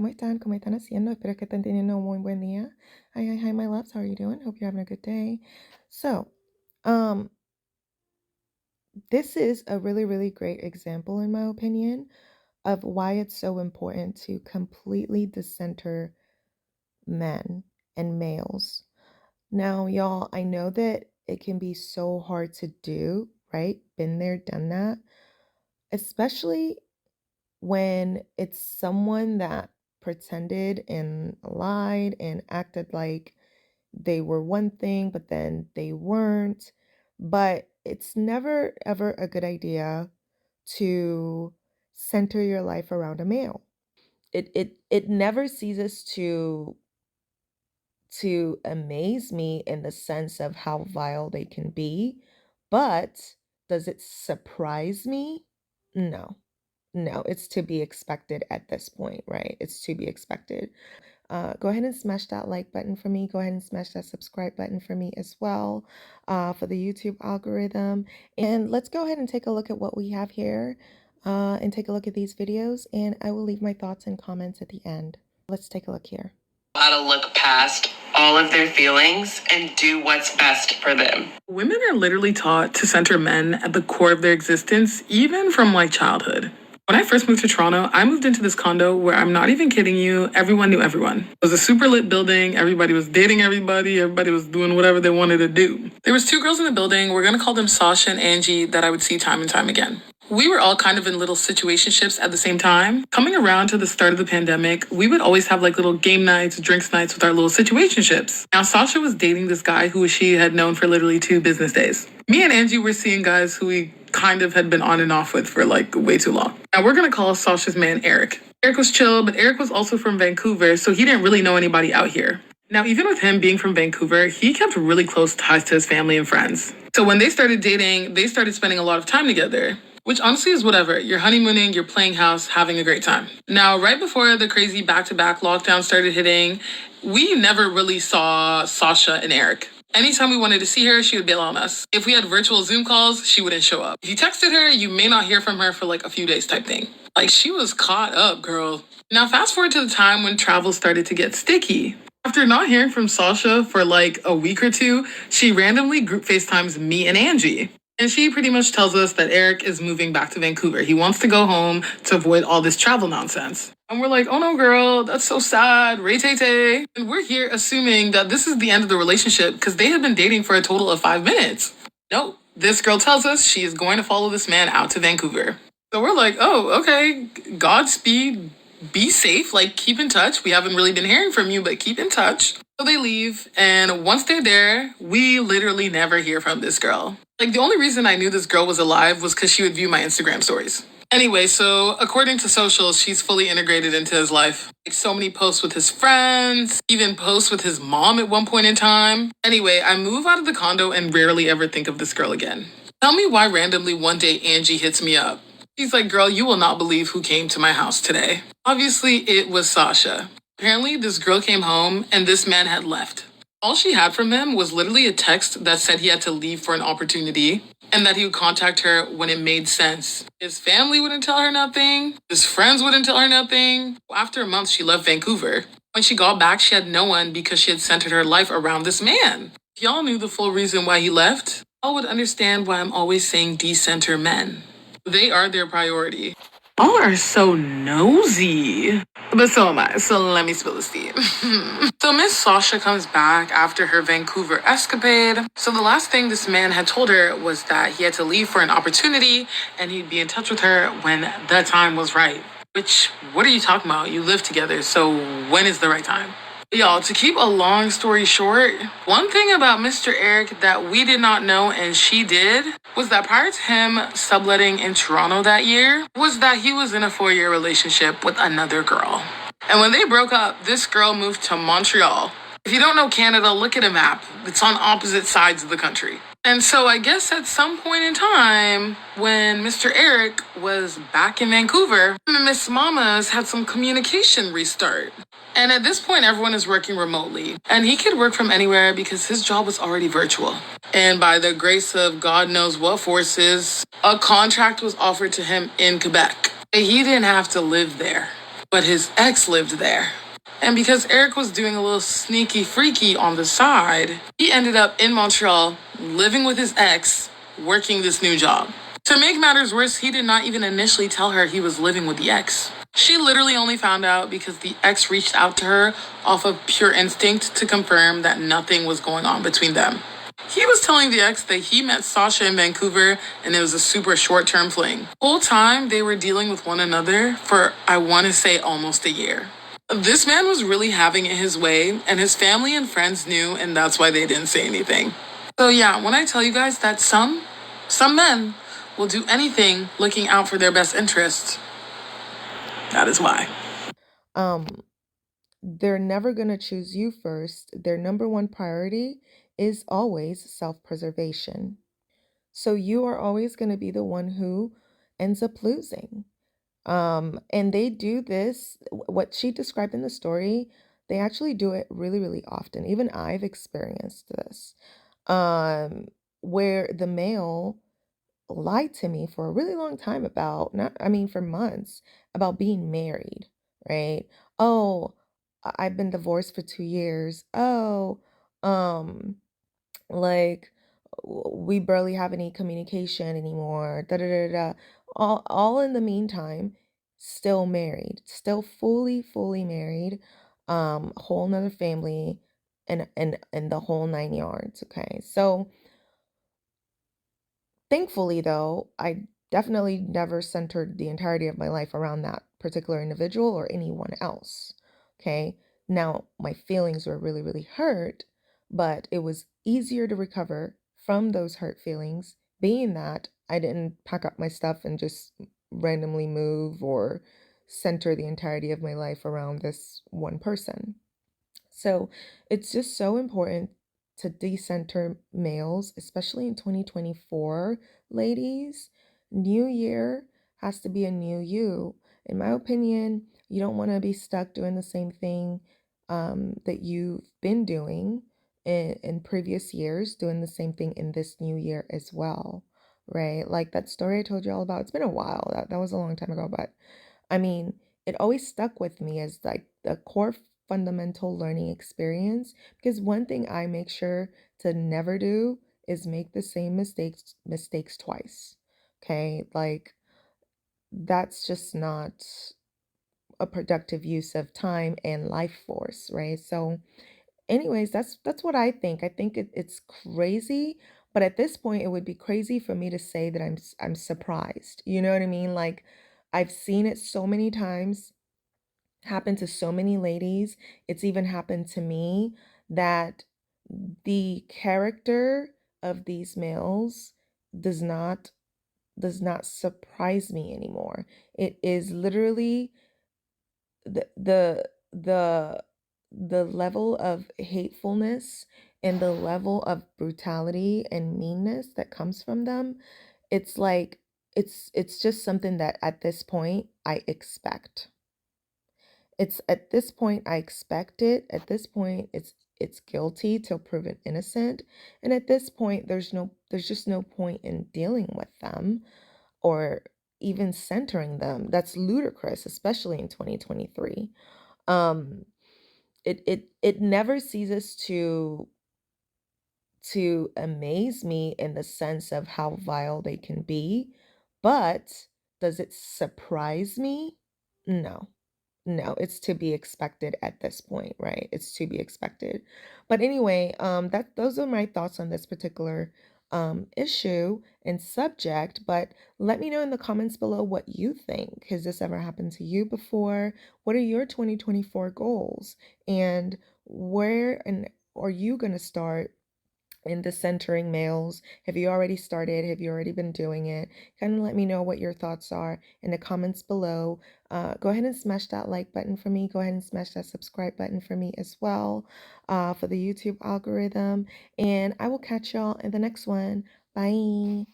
¿cómo están? ¿Cómo están haciendo? Espero que estén teniendo un muy buen día. Hi, my loves. How are you doing? Hope you're having a good day. So, this is a really, really great example, in my opinion, of why it's so important to completely decenter men and males. Now, y'all, I know that it can be so hard to do, right? Been there, done that, especially when it's someone that pretended and lied and acted like they were one thing, but then they weren't. But it's never, ever a good idea to center your life around a male. It never ceases to amaze me in the sense of how vile they can be, but does it surprise me? No. No, it's to be expected at this point, right? It's to be expected. Go ahead and smash that like button for me. Go ahead and smash that subscribe button for me as well, for the YouTube algorithm. And let's go ahead and take a look at what we have here, and take a look at these videos, and I will leave my thoughts and comments at the end. Let's take a look here. How to look past all of their feelings and do what's best for them. Women are literally taught to center men at the core of their existence, even from childhood. When I first moved to Toronto, I moved into this condo where, I'm not even kidding you, everyone knew everyone. It was a super lit building. Everybody was dating everybody. Everybody was doing whatever they wanted to do. There was 2 girls in the building. We're going to call them Sasha and Angie, that I would see time and time again. We were all kind of in little situationships at the same time. Coming around to the start of the pandemic, we would always have little game nights, drinks nights with our little situationships. Now, Sasha was dating this guy who she had known for literally 2 business days. Me and Angie were seeing guys who we kind of had been on and off with for way too long. Now, we're going to call Sasha's man Eric. Eric was chill, but Eric was also from Vancouver, so he didn't really know anybody out here. Now, even with him being from Vancouver, he kept really close ties to his family and friends. So when they started dating, they started spending a lot of time together, which honestly is whatever. You're honeymooning, you're playing house, having a great time. Now, right before the crazy back-to-back lockdown started hitting, we never really saw Sasha and Eric. Anytime we wanted to see her, she would bail on us. If we had virtual Zoom calls, she wouldn't show up. If you texted her, you may not hear from her for a few days type thing. She was caught up, girl. Now, fast forward to the time when travel started to get sticky. After not hearing from Sasha for a week or 2, she randomly group FaceTimes me and Angie. And she pretty much tells us that Eric is moving back to Vancouver. He wants to go home to avoid all this travel nonsense. And we're like, oh no, girl, that's so sad. Ray-tay-tay. And we're here assuming that this is the end of the relationship because they had been dating for a total of 5 minutes. Nope. This girl tells us she is going to follow this man out to Vancouver. So we're like, oh, okay, Godspeed. Be safe, keep in touch. We haven't really been hearing from you, but keep in touch. So they leave, and once they're there, we literally never hear from this girl. The only reason I knew this girl was alive was because she would view my Instagram stories. Anyway, so according to socials, she's fully integrated into his life. So many posts with his friends, even posts with his mom at one point in time. Anyway, I move out of the condo and rarely ever think of this girl again. Tell me why randomly one day Angie hits me up. She's like, girl, you will not believe who came to my house today. Obviously, it was Sasha. Apparently, this girl came home and this man had left. All she had from him was literally a text that said he had to leave for an opportunity and that he would contact her when it made sense. His family wouldn't tell her nothing. His friends wouldn't tell her nothing. After a month, she left Vancouver. When she got back, she had no one because she had centered her life around this man. If y'all knew the full reason why he left, y'all would understand why I'm always saying decenter men. They are their priority. Y'all are so nosy. But so am I, so let me spill the tea. So Miss Sasha comes back after her Vancouver escapade. So the last thing this man had told her was that he had to leave for an opportunity and he'd be in touch with her when the time was right. Which, what are you talking about? You live together, so when is the right time? Y'all, to keep a long story short, one thing about Mr. Eric that we did not know and she did was that prior to him subletting in Toronto that year was that he was in a 4-year relationship with another girl. And when they broke up, this girl moved to Montreal. If you don't know Canada, look at a map. It's on opposite sides of the country. And so I guess at some point in time, when Mr. Eric was back in Vancouver, him and Miss Mama's had some communication restart. And at this point, everyone is working remotely. And he could work from anywhere because his job was already virtual. And by the grace of God knows what forces, a contract was offered to him in Quebec. He didn't have to live there. but his ex lived there. And because Eric was doing a little sneaky freaky on the side, he ended up in Montreal, living with his ex, working this new job. To make matters worse, he did not even initially tell her he was living with the ex. She literally only found out because the ex reached out to her off of pure instinct to confirm that nothing was going on between them. He was telling the ex that he met Sasha in Vancouver and it was a super short term fling. Whole time they were dealing with one another for, I want to say, almost a year. This man was really having it his way, and his family and friends knew, and that's why they didn't say anything. So yeah, when I tell you guys that some men will do anything looking out for their best interests, that is why. Um, they're never going to choose you first. Their number one priority is always self-preservation. So you are always going to be the one who ends up losing. And they do this, what she described in the story, they actually do it really, really often. Even I've experienced this, um, where the male lied to me for a really long time about, not, I mean, for months, about being married, right? Oh, I've been divorced for 2 years. Oh, um, like we barely have any communication anymore. Da da da da. All in the meantime, still married, still fully married, whole nother family, and the whole 9 yards. Okay, so thankfully, though, I definitely never centered the entirety of my life around that particular individual or anyone else. Okay. Now, my feelings were really, really hurt, but it was easier to recover from those hurt feelings, being that I didn't pack up my stuff and just randomly move or center the entirety of my life around this one person. So it's just so important to decenter males, especially in 2024, ladies. New year has to be a new you. In my opinion, you don't want to be stuck doing the same thing that you've been doing in previous years, doing the same thing in this new year as well, right? Like that story I told you all about. It's been a while. That was a long time ago, but I mean, it always stuck with me as like the core fundamental learning experience because one thing I make sure to never do is make the same mistakes twice. Okay? Like that's just not a productive use of time and life force, right? So anyways, that's what I think. I think it's crazy, but at this point, it would be crazy for me to say that I'm surprised. You know what I mean? Like I've seen it so many times happen to so many ladies. It's even happened to me that the character of these males does not does not surprise me anymore. It is literally the level of hatefulness and the level of brutality and meanness that comes from them. It's like it's just something that at this point I expect. It's at this point I expect it. At this point it's guilty till proven innocent. And at this point there's just no point in dealing with them or even centering them. That's ludicrous, especially in 2023. Um it never ceases to amaze me in the sense of how vile they can be, but does it surprise me? No. No, it's to be expected at this point, right? It's to be expected. But anyway, that those are my thoughts on this particular issue and subject. But let me know in the comments below what you think. Has this ever happened to you before? What are your 2024 goals? And where and are you going to start in the centering males? Have you already started? Have you already been doing it? Kind of let me know what your thoughts are in the comments below. Go ahead and smash that like button for me. Go ahead and smash that subscribe button for me as well, for the YouTube algorithm. And I will catch y'all in the next one. Bye.